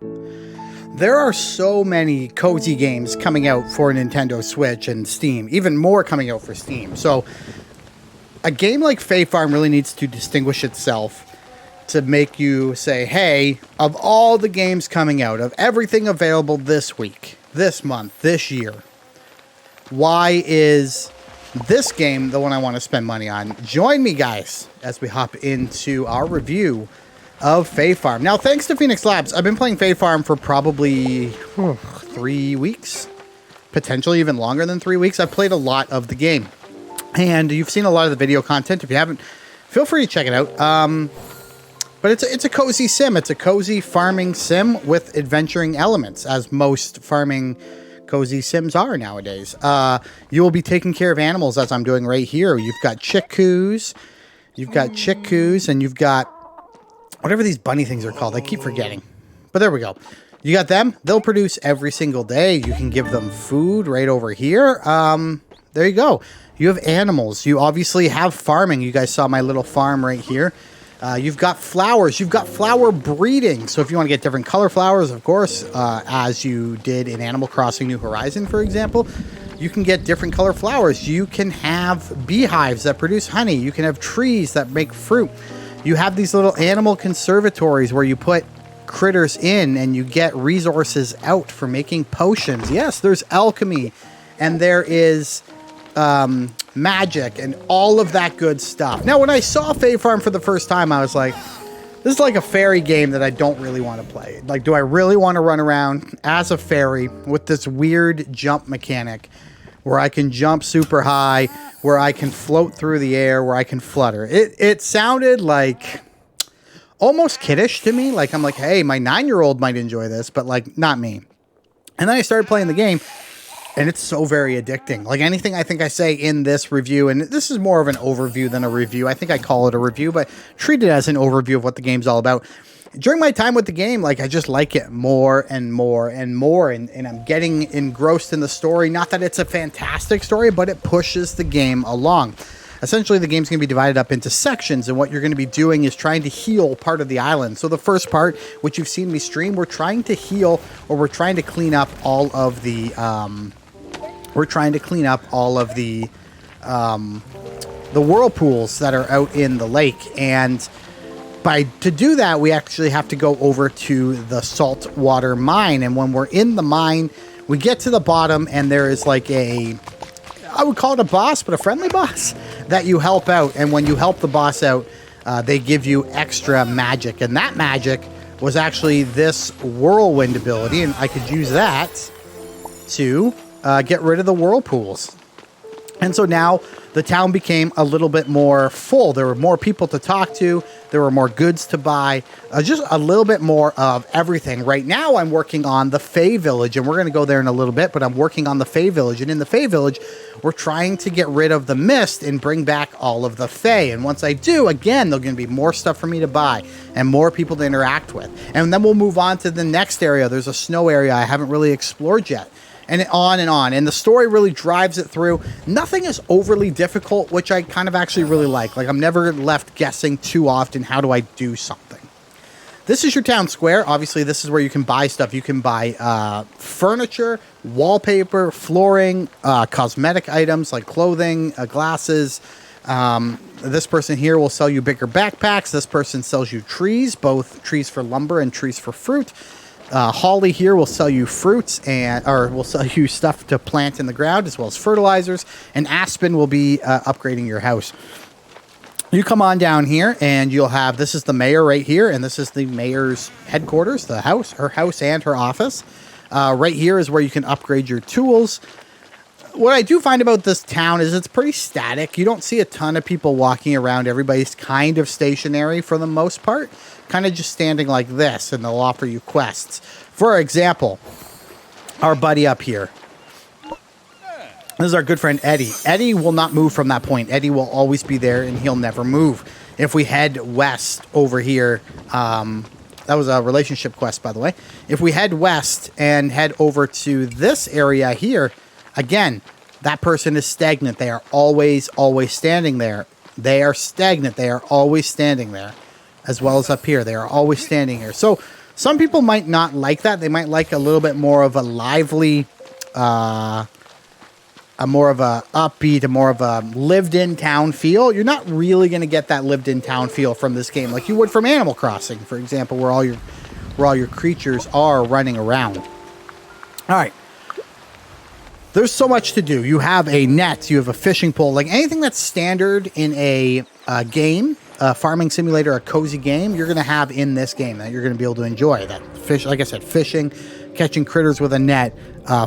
There are so many cozy games coming out for Nintendo Switch and Steam, even more coming out for Steam. So a game like Fae Farm really needs to distinguish itself to make you say, hey, of all the games coming out, of everything available this week, this month, this year, why is this game the one I want to spend money on? Join me, guys, as we hop into our review of Fae Farm. Now, thanks to Phoenix Labs, I've been playing Fae Farm for probably 3 weeks, potentially even longer than 3 weeks. I've played a lot of the game, and you've seen a lot of the video content. If you haven't, feel free to check it out. But it's a cozy sim. It's a cozy farming sim with adventuring elements, as most farming cozy sims are nowadays. You will be taking care of animals, as I'm doing right here. You've got chickoos, and you've got whatever these bunny things are called. I keep forgetting. But there we go. You got them. They'll produce every single day. You can give them food right over here. There you go. You have animals. You obviously have farming. You guys saw my little farm right here. You've got flowers. You've got flower breeding. So if you want to get different color flowers, of course, as you did in Animal Crossing New Horizon, for example, you can get different color flowers. You can have beehives that produce honey. You can have trees that make fruit. You have these little animal conservatories where you put critters in and you get resources out for making potions. Yes, there's alchemy and there is magic and all of that good stuff. Now, when I saw Fae Farm for the first time, I was like, this is like a fairy game that I don't really want to play. Like, do I really want to run around as a fairy with this weird jump mechanic where I can jump super high, where I can float through the air, where I can flutter? It sounded like almost kiddish to me. Like, I'm like, hey, my 9-year-old might enjoy this, but like, not me. And then I started playing the game, and it's so very addicting. Like anything I think I say in this review, and this is more of an overview than a review. I think I call it a review, but treat it as an overview of what the game's all about. During my time with the game, like I just like it more and more and more, and I'm getting engrossed in the story. Not that it's a fantastic story, but it pushes the game along. Essentially, the game's going to be divided up into sections, and what you're going to be doing is trying to heal part of the island. So the first part, which you've seen me stream, we're trying to heal, or we're trying to clean up all of the whirlpools that are out in the lake. And to do that, we actually have to go over to the saltwater mine. And when we're in the mine, we get to the bottom, and there is like I would call it a boss, but a friendly boss that you help out. And when you help the boss out, they give you extra magic. And that magic was actually this whirlwind ability. And I could use that to get rid of the whirlpools. And so now the town became a little bit more full. There were more people to talk to. There were more goods to buy. Just a little bit more of everything. Right now I'm working on the Fae Village, and we're going to go there in a little bit, but I'm working on the Fae Village. And in the Fae Village, we're trying to get rid of the mist and bring back all of the Fae. And once I do, again, there's going to be more stuff for me to buy and more people to interact with. And then we'll move on to the next area. There's a snow area I haven't really explored yet. And on and on. And the story really drives it through. Nothing is overly difficult, which I kind of actually really like. Like, I'm never left guessing too often, how do I do something? This is your town square. Obviously, this is where you can buy stuff. You can buy furniture, wallpaper, flooring, cosmetic items like clothing, glasses. This person here will sell you bigger backpacks. This person sells you trees, both trees for lumber and trees for fruit. Holly here will sell you fruits or will sell you stuff to plant in the ground, as well as fertilizers. And Aspen will be upgrading your house. You come on down here, and you'll have, this is the mayor right here, and this is the mayor's headquarters, the house, her house and her office. Right here is where you can upgrade your tools. What I do find about this town is it's pretty static. You don't see a ton of people walking around. Everybody's kind of stationary for the most part. Kind of just standing like this, and they'll offer you quests. For example, our buddy up here. This is our good friend Eddie. Eddie will not move from that point. Eddie will always be there, and he'll never move. If we head west over here, that was a relationship quest, by the way. If we head west and head over to this area here, again, that person is stagnant. They are always standing there. They are stagnant. They are always standing there. As well as up here. They are always standing here. So Some people might not like that. They might like a little bit more of a lively, a more of a upbeat, a more of a lived-in town feel. You're not really going to get that lived-in town feel from this game like you would from Animal Crossing, for example, where all your creatures are running around. All right. There's so much to do. You have a net, you have a fishing pole, like anything that's standard in a game, a farming simulator, a cozy game, you're going to have in this game that you're going to be able to enjoy. That fish, like I said, fishing, catching critters with a net,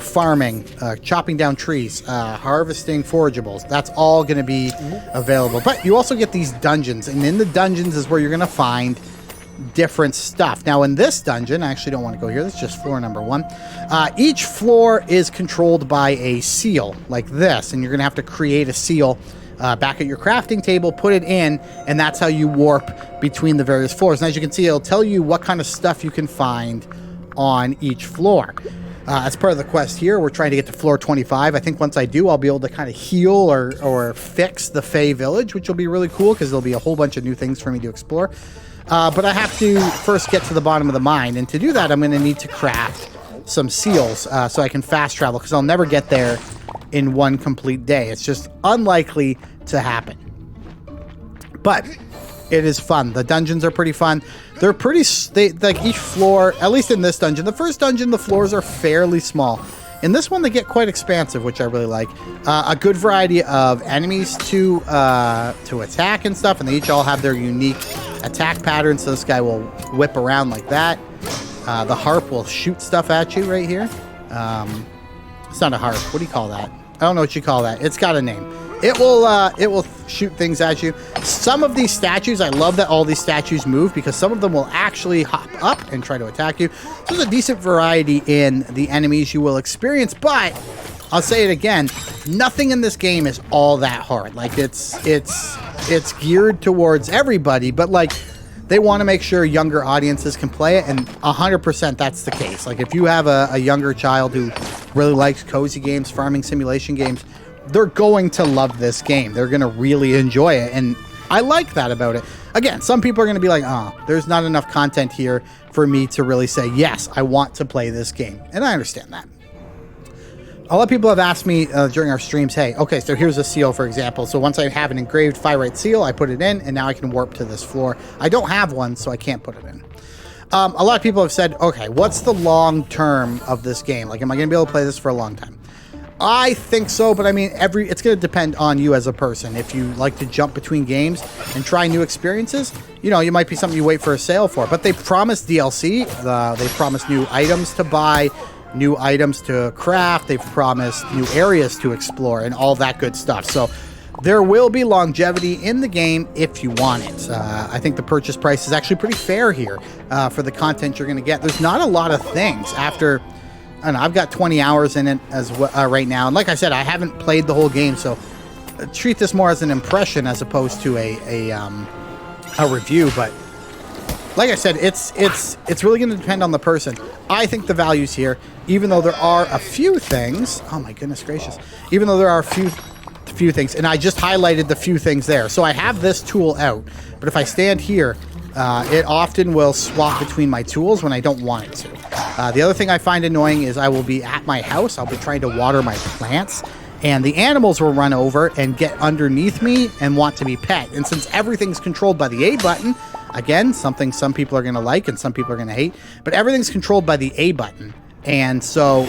farming, chopping down trees, harvesting forageables. That's all going to be available. But you also get these dungeons, and in the dungeons is where you're going to find different stuff. Now, in this dungeon, I actually don't want to go here. This is just floor number 1. Each floor is controlled by a seal like this, and you're going to have to create a seal back at your crafting table, put it in, and that's how you warp between the various floors. And as you can see, it'll tell you what kind of stuff you can find on each floor. As part of the quest here, we're trying to get to floor 25. I think once I do, I'll be able to kind of heal or fix the Fae village, which will be really cool because there'll be a whole bunch of new things for me to explore. But I have to first get to the bottom of the mine, and to do that, I'm going to need to craft some seals so I can fast travel, because I'll never get there in one complete day. It's just unlikely to happen. But it is fun. The dungeons are pretty fun. They're pretty, like each floor, at least in this dungeon, the first dungeon, the floors are fairly small. In this one, they get quite expansive, which I really like. A good variety of enemies to attack and stuff, and they each all have their unique attack patterns. So this guy will whip around like that. The harp will shoot stuff at you right here. It's not a harp. What do you call that? I don't know what you call that. It's got a name. It will shoot things at you. Some of these statues, I love that all these statues move, because some of them will actually hop up and try to attack you. So there's a decent variety in the enemies you will experience, but I'll say it again, nothing in this game is all that hard. Like it's geared towards everybody, but like they want to make sure younger audiences can play it, and 100% that's the case. Like if you have a younger child who really likes cozy games, farming simulation games, they're going to love this game. They're going to really enjoy it, and I like that about it. Again, some people are going to be like, oh, there's not enough content here for me to really say, yes, I want to play this game, and I understand that. A lot of people have asked me during our streams, hey, okay, so here's a seal, for example. So once I have an engraved Pyrite seal, I put it in, and now I can warp to this floor. I don't have one, so I can't put it in. A lot of people have said, okay, what's the long term of this game? Like, am I going to be able to play this for a long time? I think so, but I mean, it's going to depend on you as a person. If you like to jump between games and try new experiences, you know, you might be something you wait for a sale for. But they promise DLC, they promise new items to buy, new items to craft, they've promised new areas to explore, and all that good stuff. So there will be longevity in the game if you want it. I think the purchase price is actually pretty fair here for the content you're going to get. There's not a lot of things after... I don't know, I've got 20 hours in it as well, right now. And like I said, I haven't played the whole game, so treat this more as an impression as opposed to a review. But like I said, it's really going to depend on the person. I think the value's here, even though there are a few things. Oh my goodness gracious! Even though there are a few things, and I just highlighted the few things there. So I have this tool out, but if I stand here, it often will swap between my tools when I don't want it to. The other thing I find annoying is I will be at my house, I'll be trying to water my plants, and the animals will run over and get underneath me and want to be pet. And since everything's controlled by the A button, again, something some people are going to like and some people are going to hate, but everything's controlled by the A button. And so,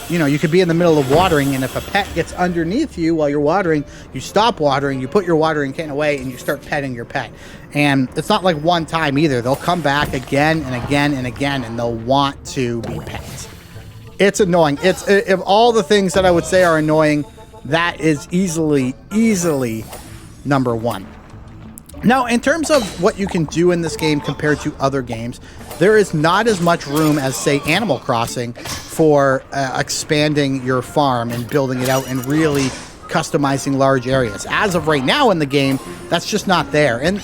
you know, you could be in the middle of watering, and if a pet gets underneath you while you're watering, you stop watering, you put your watering can away, and you start petting your pet. And it's not like one time either. They'll come back again and again and again, and they'll want to be pets. It's annoying. It's of all the things that I would say are annoying, that is easily number one. Now, in terms of what you can do in this game compared to other games, there is not as much room as, say, Animal Crossing for expanding your farm and building it out and really customizing large areas. As of right now in the game, that's just not there. And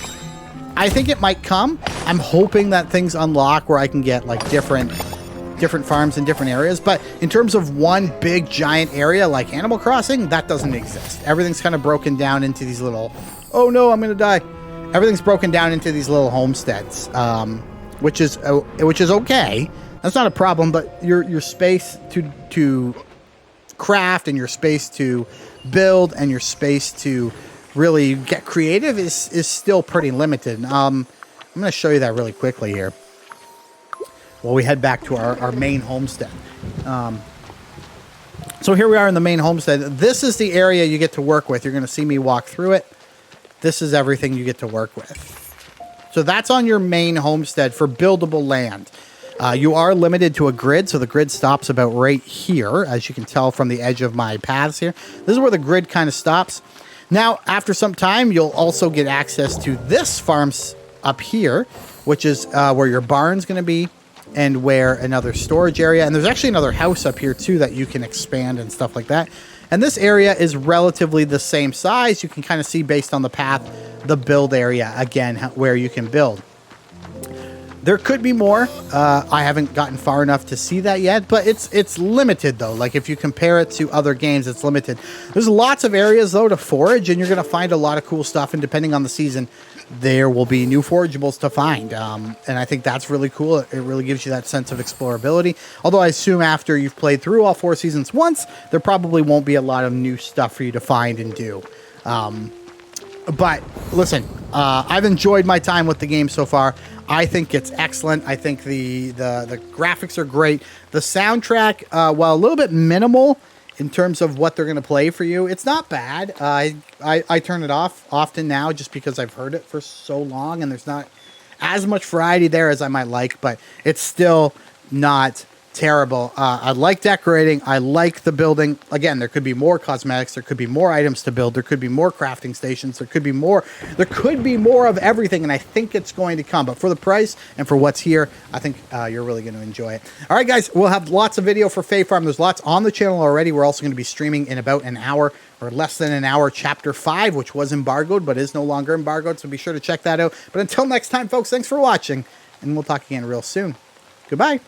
I think it might come. I'm hoping that things unlock where I can get like different farms in different areas. But in terms of one big giant area like Animal Crossing, that doesn't exist. Everything's kind of broken down into these little, oh no, I'm going to die. Everything's broken down into these little homesteads, which is okay. That's not a problem, but your space to craft and your space to build and your space to really get creative is still pretty limited. I'm going to show you that really quickly here. Well, we head back to our main homestead. So here we are in the main homestead. This is the area you get to work with. You're going to see me walk through it. This is everything you get to work with. So that's on your main homestead for buildable land. You are limited to a grid, so the grid stops about right here, as you can tell from the edge of my paths here. This is where the grid kind of stops. Now, after some time, you'll also get access to this farm up here, which is where your barn's going to be, and where another storage area. And there's actually another house up here, too, that you can expand and stuff like that. And this area is relatively the same size. You can kind of see, based on the path, the build area, again, where you can build. There could be more. I haven't gotten far enough to see that yet, but it's limited, though. Like, if you compare it to other games, it's limited. There's lots of areas, though, to forage, and you're going to find a lot of cool stuff, and depending on the season, there will be new forageables to find. And I think that's really cool. It really gives you that sense of explorability. Although I assume after you've played through all 4 seasons once, there probably won't be a lot of new stuff for you to find and do. But listen, I've enjoyed my time with the game so far. I think it's excellent. I think the graphics are great. The soundtrack, while a little bit minimal in terms of what they're going to play for you, it's not bad. I turn it off often now just because I've heard it for so long and there's not as much variety there as I might like, but it's still not terrible. I like decorating. I like the building. Again, there could be more cosmetics. There could be more items to build. There could be more crafting stations. There could be more of everything, and I think it's going to come. But for the price and for what's here, I think you're really going to enjoy it. All right, guys, we'll have lots of video for Fae Farm. There's lots on the channel already. We're also going to be streaming in about an hour or less than an hour, Chapter 5, which was embargoed but is no longer embargoed, so be sure to check that out. But until next time, folks, thanks for watching, and we'll talk again real soon. Goodbye.